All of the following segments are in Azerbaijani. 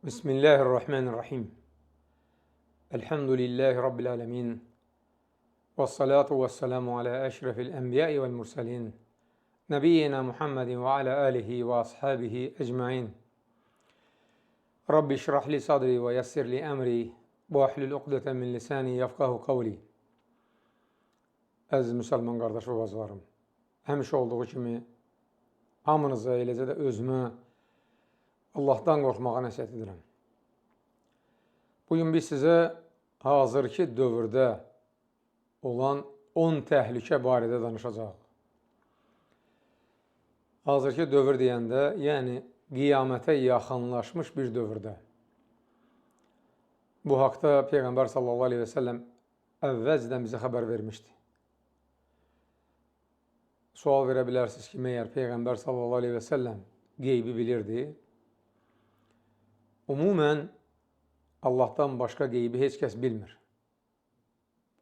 Bismillahirrahmanirrahim. Elhamdülillahi Rabbil alemin. Vessalatu vesselamu ala eşrefil enbiyai vel mursalin. Nebiyyina Muhammedin ve ala alihi ve ashabihi ecmain. Rabbi şrahli sadri ve yessirli emri. Ve ahlul uqdeten min lisani yefqahu qavli. Əziz müsəlman qardaş və bacılarım, həmişə olduğu kimi hamınıza, eləcə də özümə Allahdan qorxmağa nəsihət edirəm. Bugün biz sizə hazırki dövrdə olan 10 təhlükə barədə danışacağıq. Hazırki dövr deyəndə, yəni qiyamətə yaxınlaşmış bir dövrdə. Bu haqda Peyğəmbər sallallahu aleyhi və səlləm əvvəlcədən bizə xəbər vermişdi. Sual verə bilərsiniz ki, məyər Peyğəmbər sallallahu aleyhi və səlləm qeybi bilirdi? Umumən, Allahdan başqa qeybi heç kəs bilmir.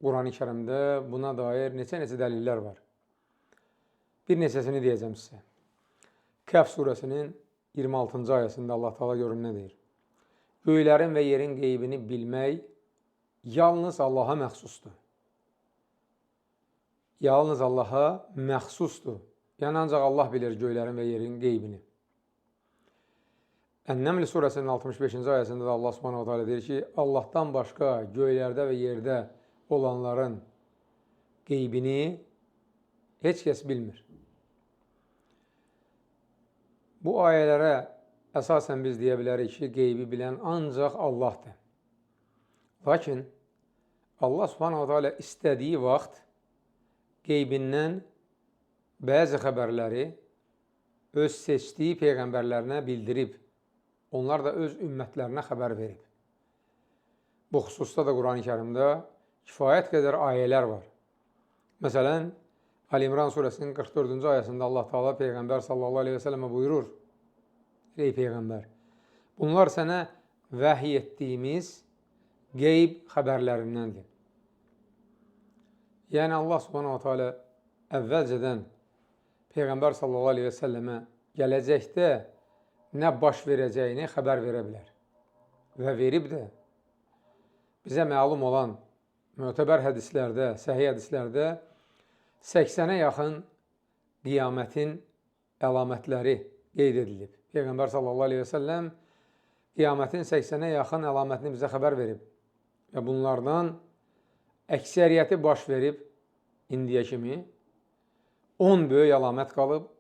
Quran-ı Kərimdə buna dair neçə dəlillər var. Bir neçəsini deyəcəm sizə. Kəhf surəsinin 26-cı ayəsində Allah Teala görün nə deyir? Göylərin və yerin qeybini bilmək yalnız Allaha məxsusdur. Yalnız Allaha məxsusdur. Yəni, ancaq Allah bilir göylərin və yerin qeybini. Ən-Nəml surəsinin 65-ci ayəsində də Allah Subhanahu wa Ta'ala deyir ki, Allahdan başqa göylərdə və yerdə olanların qeybini heç kəs bilmir. Bu ayələrə əsasən biz deyə bilərik ki, qeybi bilən ancaq Allahdır. Lakin Allah Subhanahu wa Ta'ala istədiyi vaxt qeybindən bəzi xəbərləri öz seçdiyi peyğəmbərlərinə bildirib. Onlar da öz ümmətlərinə xəbər verib. Bu xüsusda da Quran-ı Kərimdə kifayət qədər ayələr var. Məsələn, Ali-İmran surəsinin 44-cü ayəsində Allah Teala Peyğəmbər sallallahu aleyhi və səlləmə buyurur: Ey Peyğəmbər, bunlar sənə vəhiy etdiyimiz qeyb xəbərlərindəndir. Yəni, Allah subhanahu teala əvvəlcədən Peyğəmbər sallallahu aleyhi və səlləmə gələcəkdə nə baş verəcəyini xəbər verə bilər. Və verib də bizə məlum olan mötəbər hədislərdə, səhih hədislərdə 80-ə yaxın qiyamətin əlamətləri qeyd edilib. Peyğəmbər sallallahu aleyhi və səlləm qiyamətin 80-ə yaxın əlamətini bizə xəbər verib. Və bunlardan əksəriyyəti baş verib indiyə kimi. 10 böyük əlamət qalıb.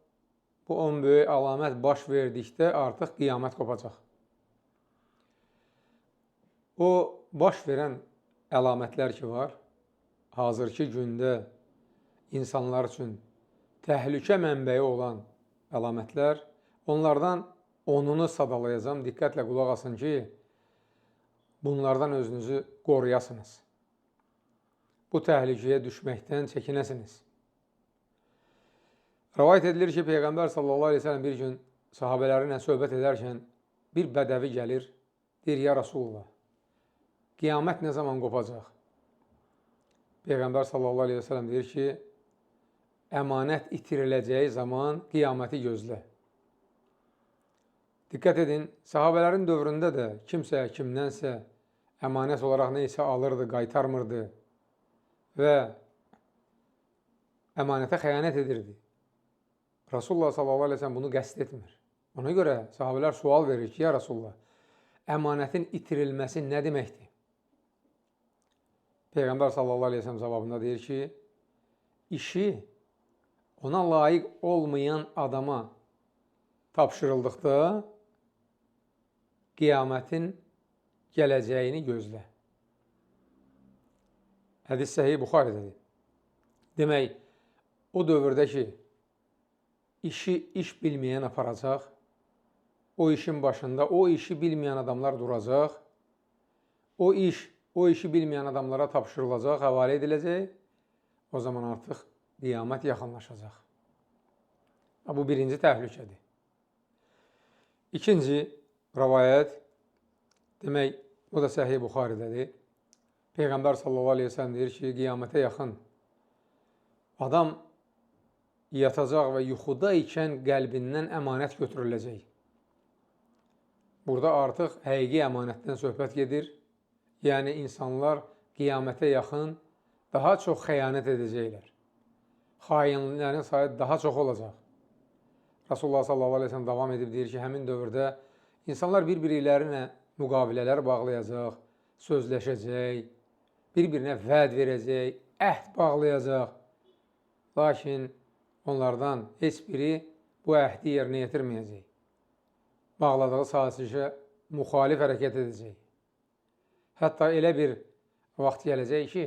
Bu 10 böyük əlamət baş verdikdə artıq qiyamət qopacaq. O baş verən əlamətlər ki var, hazırki gündə insanlar üçün təhlükə mənbəyi olan əlamətlər, onlardan 10'unu sadalayacağım. Diqqətlə qulaq asın ki, bunlardan özünüzü qoruyasınız. Bu təhlükəyə düşməkdən çəkinəsiniz. Rəvayət edilir ki, Peyğəmbər sallallahu aleyhi ve sellem bir gün sahabələrlə söhbət edərkən bir bədəvi gəlir, deyir, ya Rasulullah, qiyamət nə zaman qopacaq? Peyğəmbər sallallahu aleyhi ve sellem deyir ki, əmanət itiriləcəyi zaman qiyaməti gözlə. Diqqət edin, sahabələrin dövründə də kimsə kimdənsə əmanət olaraq neysə alırdı, qaytarmırdı və əmanətə xəyanət edirdi. Rasulullah sallallahu aleyhi ve sellem bunu qəsd etmir. Ona görə sahabələr sual verir ki, ya Rasulullah, əmanətin itirilməsi nə deməkdir? Peyğəmbər sallallahu aleyhi ve sellem cavabında deyir ki, işi ona layiq olmayan adama tapşırıldıqda qiyamətin gələcəyini gözlə. Hədis Səhih Buxarədədir. Demək, o dövrdə ki, işi iş bilməyən aparacaq, o işin başında o işi bilməyən adamlar duracaq, o işi bilməyən adamlara tapşırılacaq, həvalə ediləcək, o zaman artıq qiyamət yaxınlaşacaq. Bu birinci təhlükədir. İkinci rəvayət, demək, o da Səhih Buxarədədir. Peyğəmbər sallallahu aleyhi ve sellem deyir ki, qiyamətə yaxın adam yatacaq və yuxuda ikən qəlbindən əmanət götürüləcək. Burada artıq həqiqi əmanətdən söhbət gedir. Yəni, insanlar qiyamətə yaxın daha çox xəyanət edəcəklər. Xainlərin sayı daha çox olacaq. Rasulullah s.a.v. davam edib deyir ki, həmin dövrdə insanlar bir-birilərinə müqavilələr bağlayacaq, sözləşəcək, bir-birinə vəd verəcək, əhd bağlayacaq. Lakin onlardan heç biri bu əhdi yerinə yetirməyəcək. Bağladığı sazişə müxalif hərəkət edəcək. Hətta elə bir vaxt gələcək ki,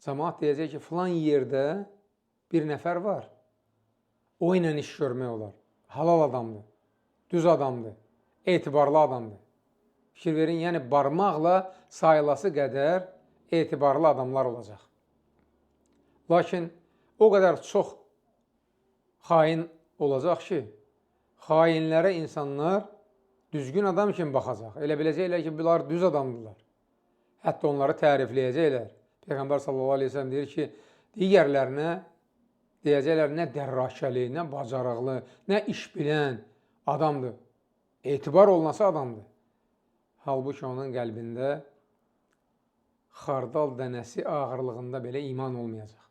cəmaat deyəcək ki, filan yerdə bir nəfər var. O ilə iş görmək olar. Halal adamdır, düz adamdır, etibarlı adamdır. Fikir verin, yəni barmaqla sayılası qədər etibarlı adamlar olacaq. Lakin o qədər çox xain olacaq ki, xainlərə insanlar düzgün adam kimi baxacaq. Elə biləcəklər ki, bunlar düz adamdırlar. Hətta onları tərifləyəcəklər. Peyğəmbər s.a.v. deyir ki, digərlərinə deyəcəklər, nə dərrakəli, nə bacarıqlı, nə iş bilən adamdır. Etibar olunası adamdır. Halbuki onun qəlbində xardal dənəsi ağırlığında belə iman olmayacaq.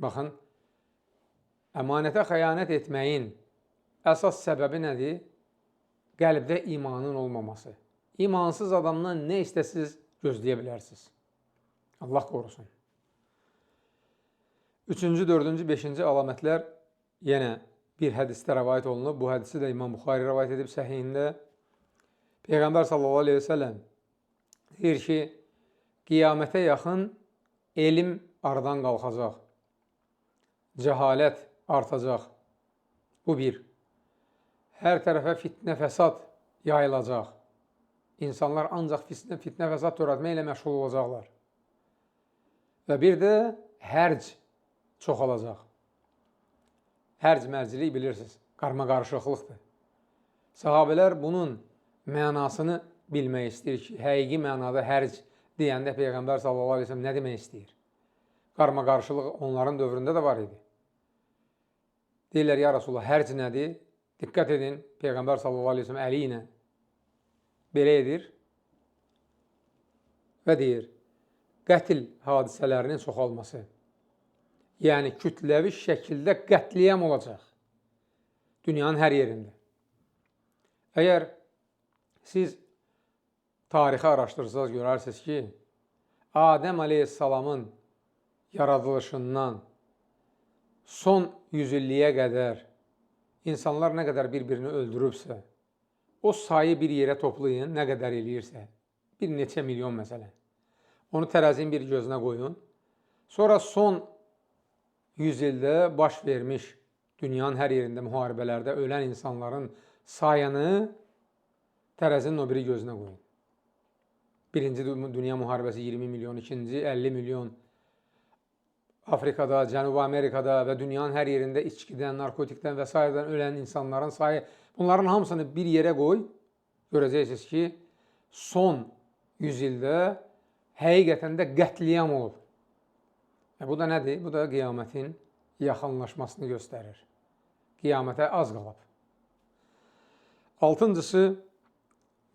Baxın, əmanətə xəyanət etməyin əsas səbəbi nədir? Qəlbdə imanın olmaması. İmansız adamdan nə istəsiz gözləyə bilərsiniz. Allah qorusun. 3-cü, 4-cü, 5-ci əlamətlər yenə bir hədisdə rəvayət olunub. Bu hədisi də İmam Buxari rəvayət edib səhihində. Peyğəmbər s.a.v. deyir ki, qiyamətə yaxın elm aradan qalxacaq. Cəhalət artacaq. Bu bir. Hər tərəfə fitnə fəsad yayılacaq. İnsanlar ancaq fitnə fəsad törətməklə məşğul olacaqlar. Və bir də hərc çoxalacaq. Hərc mərcilik bilirsiniz, qarma-qarışıqlıqdır. Sahabələr bunun mənasını bilmək istəyir ki, həqiqi mənada hərc deyəndə Peyğəmbər s.a.v. nə demək istəyir? Qarma-qarışılıq onların dövründə də var idi. Deyirlər, ya Rasulullah, hərc nədir? Diqqət edin, Peyğəmbər s.a.v. əli ilə belə edir və deyir, qətl hadisələrinin çoxalması. Yəni, kütləvi şəkildə qətliyam olacaq dünyanın hər yerində. Əgər siz tarixi araşdırsanız görərsiniz ki, Adəm əleyhissalamın yaradılışından son 100 illiyə qədər insanlar nə qədər bir-birini öldürübsə, o sayı bir yerə toplayın, nə qədər eləyirsə, bir neçə milyon məsələn. Onu tərəzinin bir gözünə qoyun. Sonra son 100 ildə baş vermiş dünyanın hər yerində müharibələrdə ölən insanların sayını tərəzinin o biri gözünə qoyun. Birinci Dünya müharibəsi 20 milyon, ikinci 50 milyon. Afrikada, Cənubi Amerikada və dünyanın hər yerində içkidən, narkotikdən və s. ölən insanların sayı, bunların hamısını bir yerə qoy, görəcəksiniz ki, son 100 ildə həqiqətən də qətliyam olub. Bu da nədir? Bu da qiyamətin yaxınlaşmasını göstərir. Qiyamətə az qalıb. Altıncısı,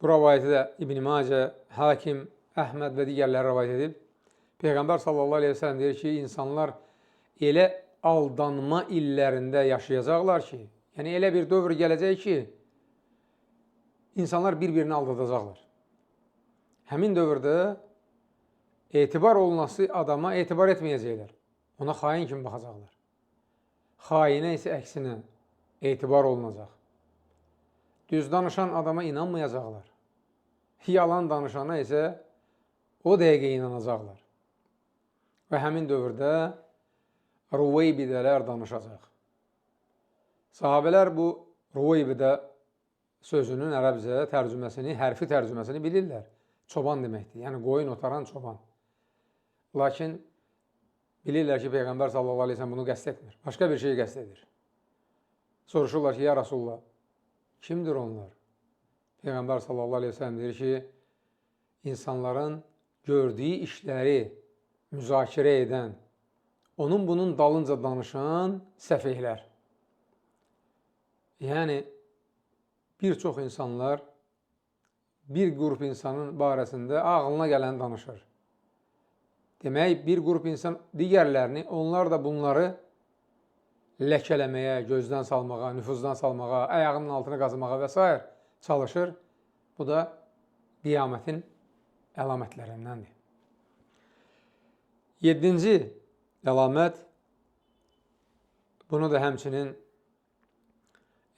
bu rəvayəti də İbn Macə, Hakim, Əhməd və digərləri rəvayət edib. Peyğəmbər s.a.v. deyir ki, insanlar elə aldanma illərində yaşayacaqlar ki, yəni elə bir dövr gələcək ki, insanlar bir-birini aldadacaqlar. Həmin dövrdə etibar olunası adama etibar etməyəcəklər. Ona xain kimi baxacaqlar. Xainə isə əksinə etibar olunacaq. Düz danışan adama inanmayacaqlar. Yalan danışana isə o dəqiqə inanacaqlar. Və həmin dövrdə Ruveybidələr danışacaq. Sahabələr bu Ruveybidə sözünün ərəbcə tərcüməsini, hərfi tərcüməsini bilirlər. Çoban deməkdir, yəni qoyun otaran çoban. Lakin bilirlər ki, Peyğəmbər s.a.v. bunu qəsd etmir. Başqa bir şey qəsd edir. Soruşurlar ki, ya Rasulullah, kimdir onlar? Peyğəmbər s.a.v. deyir ki, insanların gördüyü işləri müzakirə edən, onun bunun dalınca danışan səfehlər. Yəni, bir çox insanlar bir qrup insanın barəsində ağlına gələni danışır. Demək, bir qrup insan digərlərini, onlar da bunları ləkələməyə, gözdən salmağa, nüfuzdan salmağa, ayağının altına qazımağa və s. çalışır. Bu da qiyamətin əlamətlərindəndir. 7-ci əlamət, bunu da həmçinin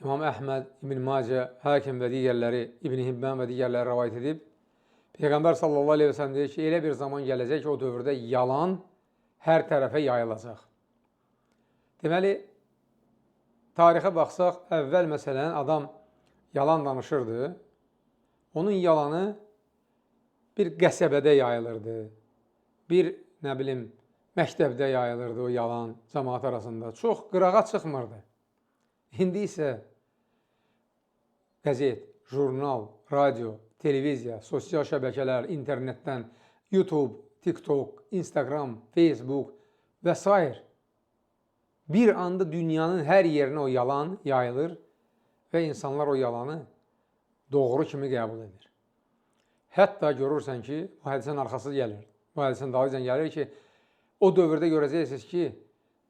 İmam Əhməd, İbn Macə, Hakim və digərləri, İbn Hibban və digərləri rəvayət edib. Peyğəmbər sallallahu aleyhi və səlləm deyir ki, elə bir zaman gələcək ki, o dövrdə yalan hər tərəfə yayılacaq. Deməli, tarixə baxsaq, əvvəl məsələn, adam yalan danışırdı. Onun yalanı bir qəsəbədə yayılırdı. Bir, nə bilim, məktəbdə yayılırdı o yalan cəmaat arasında. Çox qırağa çıxmırdı. İndi isə qəzet, jurnal, radio, televiziya, sosial şəbəkələr, internetdən, YouTube, TikTok, Instagram, Facebook və s. bir anda dünyanın hər yerinə o yalan yayılır və insanlar o yalanı doğru kimi qəbul edir. Hətta görürsən ki, bu hədisin arxası gəlir. Bu hədisin dalıyla gəlir ki, o dövrdə görəcəksiniz ki,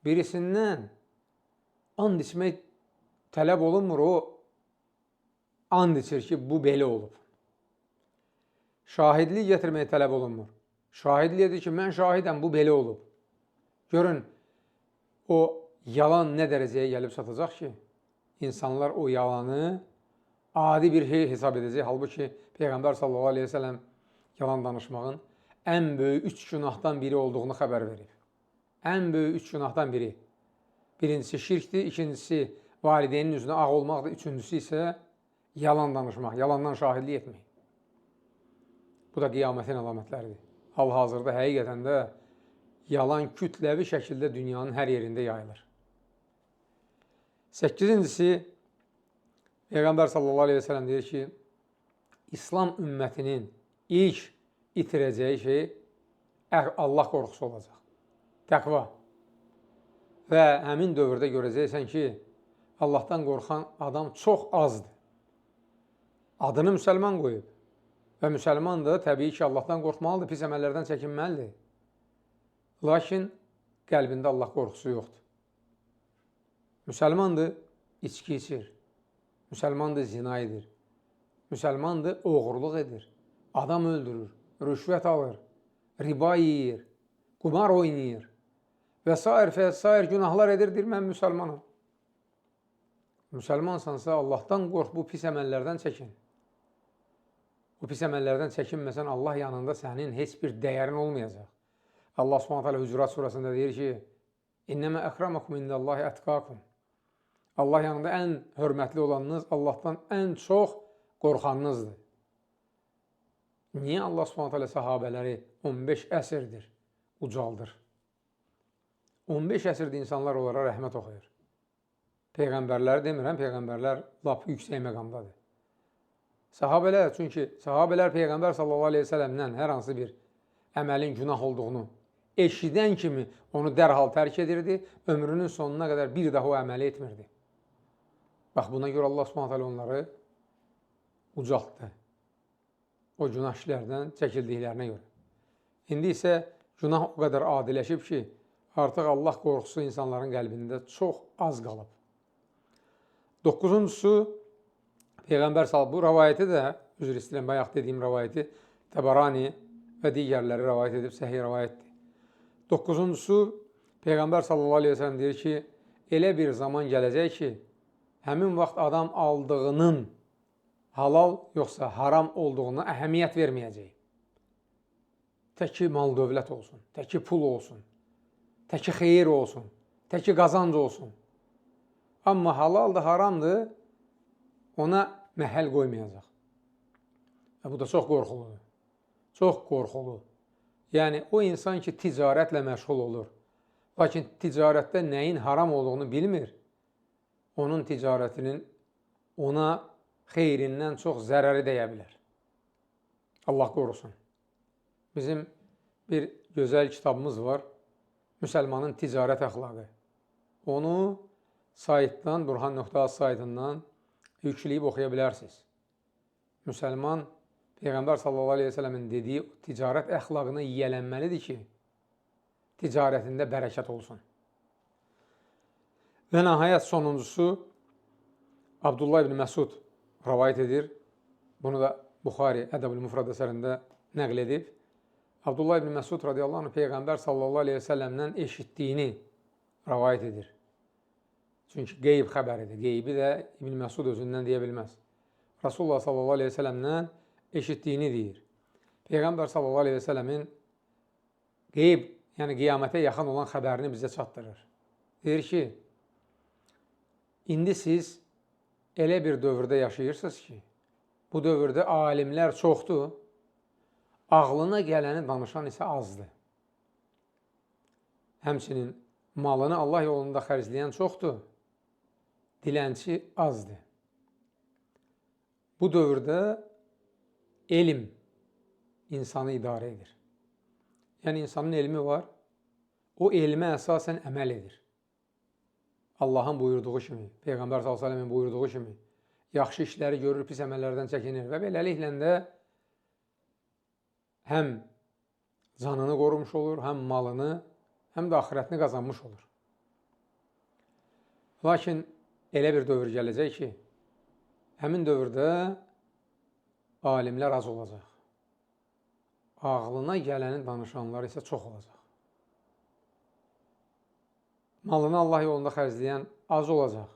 birisindən and içmək tələb olunmur, o and içir ki, bu belə olub. Şahidlik gətirməyə tələb olunmur. Şahidlik edir ki, mən şahidəm, bu belə olub. Görün, o yalan nə dərəcəyə gəlib çatacaq ki, insanlar o yalanı adi bir şey hesab edəcək. Halbuki Peyğəmbər sallallahu aleyhi ve sellem yalan danışmağın ən böyük 3 günahdan biri olduğunu xəbər verib. Ən böyük 3 günahdan biri. Birincisi şirkdir, ikincisi valideynin üzünə ağ olmaqdır, üçüncüsü isə yalan danışmaq, yalandan şahidlik etmək. Bu da qiyamətin əlamətləridir. Hal-hazırda həqiqətən də yalan kütləvi şəkildə dünyanın hər yerində yayılır. 8-incisi, Peyğəmbər sallallahu aleyhi ve sellem deyir ki, İslam ümmətinin ilk itirəcəyi şey Allah qorxusu olacaq. Təqva. Və həmin dövrdə görəcəksən ki, Allahdan qorxan adam çox azdır. Adını müsəlman qoyub. Və müsəlman da təbii ki, Allahdan qorxmalıdır, pis əməllərdən çəkinməlidir. Lakin qəlbində Allah qorxusu yoxdur. Müsəlmandır, içki içir. Müsəlmandır, zina edir. Müsəlmandır, oğurluq edir. Adam öldürür, rüşvət alır, riba yeyir, qumar oynayır və s. günahlar edirdir, mən müsəlmanım. Müsəlmansansa Allahdan qorx, bu pis əməllərdən çəkin. Bu pis əməllərdən çəkinməsən, Allah yanında sənin heç bir dəyərin olmayacaq. Allah Subhanahu Hucurat surasında deyir ki, İnnəmə əkramakum indallahi ətqakum. Allah yanında ən hörmətli olanınız, Allahdan ən çox qorxanınızdır. Niyə Allah Subhanahu sahabələri 15 əsrdir ucaldır? 15 əsrdir insanlar onlara rəhmət oxuyur. Peyğəmbərləri demirəm, peyğəmbərlər lap yüksək məqamdadır. Sahabələr, çünki sahabələr Peyğəmbər sallallahu aleyhi ve sellemdən hər hansı bir əməlin günah olduğunu eşidən kimi onu dərhal tərk edirdi, ömrünün sonuna qədər bir daha o əməli etmirdi. Bax, buna görə Allah Subhanahu onları ucaltdı. O günah işlərdən çəkildiklərinə görə. İndi isə günah o qədər adiləşib ki, artıq Allah qorxusu insanların qəlbində çox az qalıb. 9-uncusu, Peyğəmbər sallallahu bu rəvayəti də, üzr istəyirəm, bayaq dediyim rəvayəti Təbarani və digərləri rəvayət edib, səhih rəvayətdir. 9-uncusu, Peyğəmbər sallallahu aleyhi ve sellem deyir ki, elə bir zaman gələcək ki, həmin vaxt adam aldığının halal yoxsa haram olduğuna əhəmiyyət verməyəcək. Təki mal dövlət olsun, təki pul olsun, təki xeyir olsun, təki qazanc olsun. Amma halaldır, haramdır, ona məhəl qoymayacaq. Bu da çox qorxuludur. Çox qorxulu. Yəni, o insan ki, ticarətlə məşğul olur, lakin ticarətdə nəyin haram olduğunu bilmir, onun ticarətinin ona xeyrindən çox zərəri dəyə bilər. Allah qorusun. Bizim bir gözəl kitabımız var, Müsəlmanın ticarət əxlaqı. Onu saytdan, Burhan.az saytından yükləyib oxuya bilərsiniz. Müsəlman Peyğəmbər sallallahu aleyhi ve sellemin dediyi ticarət əxlaqına yiyələnməlidir ki, ticarətində bərəkət olsun. Və nəhayət sonuncusu Abdullah ibn Məsud rəvayət edir. Bunu da Buxari Ədəb-ül Müfrad əsərində nəql edib. Abdullah ibn Məsud radiyallahu anh Peyğəmbər sallallahu aleyhi ve sellemdən eşitdiyini rəvayət edir. Çünki qeyb xəbəridir. Qeybi də İbn Məsud özündən deyə bilməz. Rasulullah sallallahu aleyhi ve sellemdən eşitdiyini deyir. Peyğəmbər sallallahu aleyhi ve sellemin qeyb, yəni qiyamətə yaxın olan xəbərini bizə çatdırır. Deyir ki, indi siz elə bir dövrdə yaşayırsınız ki, bu dövrdə alimlər çoxdur, ağlına gələni danışan isə azdır. Həmçinin malını Allah yolunda xərcləyən çoxdur, dilənçi azdır. Bu dövrdə elm insanı idarə edir. Yəni, insanın elmi var, o elmə əsasən əməl edir. Allahın buyurduğu kimi, Peyğəmbər s.ə.v-in buyurduğu kimi, yaxşı işləri görür, pis əməllərdən çəkinir və beləliklə də həm canını qorumuş olur, həm malını, həm də axirətini qazanmış olur. Lakin elə bir dövr gələcək ki, həmin dövrdə alimlər az olacaq. Ağlına gələni danışanlar isə çox olacaq. Malını Allah yolunda xərcləyən az olacaq.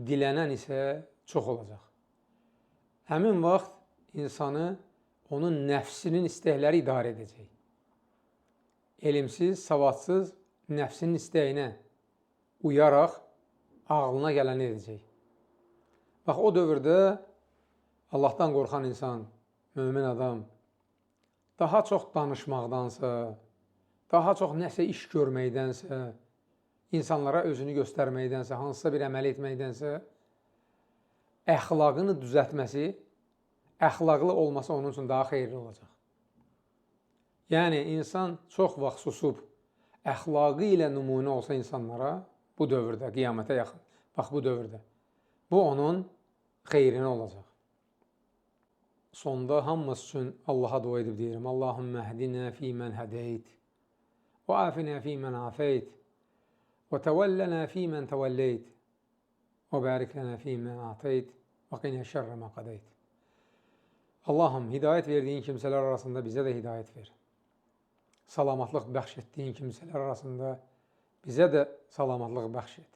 Dilənən isə çox olacaq. Həmin vaxt insanı onun nəfsinin istəkləri idarə edəcək. Elmsiz, savadsız nəfsinin istəyinə uyaraq ağlına gələni edəcək. Bax, o dövrdə Allahdan qorxan insan, mömin adam, daha çox danışmaqdansa, daha çox nəsə iş görməkdənsə, insanlara özünü göstərməkdənsə, hansısa bir əməl etməkdənsə, əxlaqını düzəltməsi, əxlaqlı olması onun üçün daha xeyirli olacaq. Yəni, insan çox vaxt susub, əxlaqı ilə nümunə olsa insanlara, bu dövrdə, qiyamətə yaxın, bax bu dövrdə, bu onun xeyrinə olacaq. Sonda hamımız üçün Allaha dua edib deyirəm, Allahümmə həhdinə fīmən hədəyt, və afinə fīmən afəyt, və təvəllənə fīmən təvəlləyt, və bərik lənə fīmən atəyt, və qinə şərrə mə qədəyt. Allahım, hidayət verdiyin kimsələr arasında bizə də hidayət ver. Salamatlıq bəxş etdiyin kimsələr arasında bizə də salamatlıq bəxş et.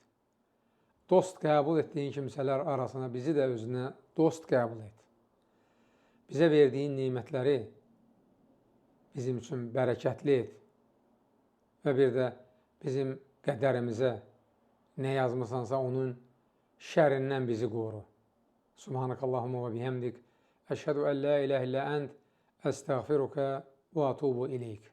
Dost qəbul etdiyin kimsələr arasında bizi də özünə dost qəbul et. Bizə verdiyin nimətləri bizim üçün bərəkətli et və bir də bizim qədərimizə nə yazmısansa onun şərindən bizi qoru. Subhanakallahumma və bihəmdik. Əşhədu ən la iləhə illə ənd, əstəğfiruka və atubu ileyk.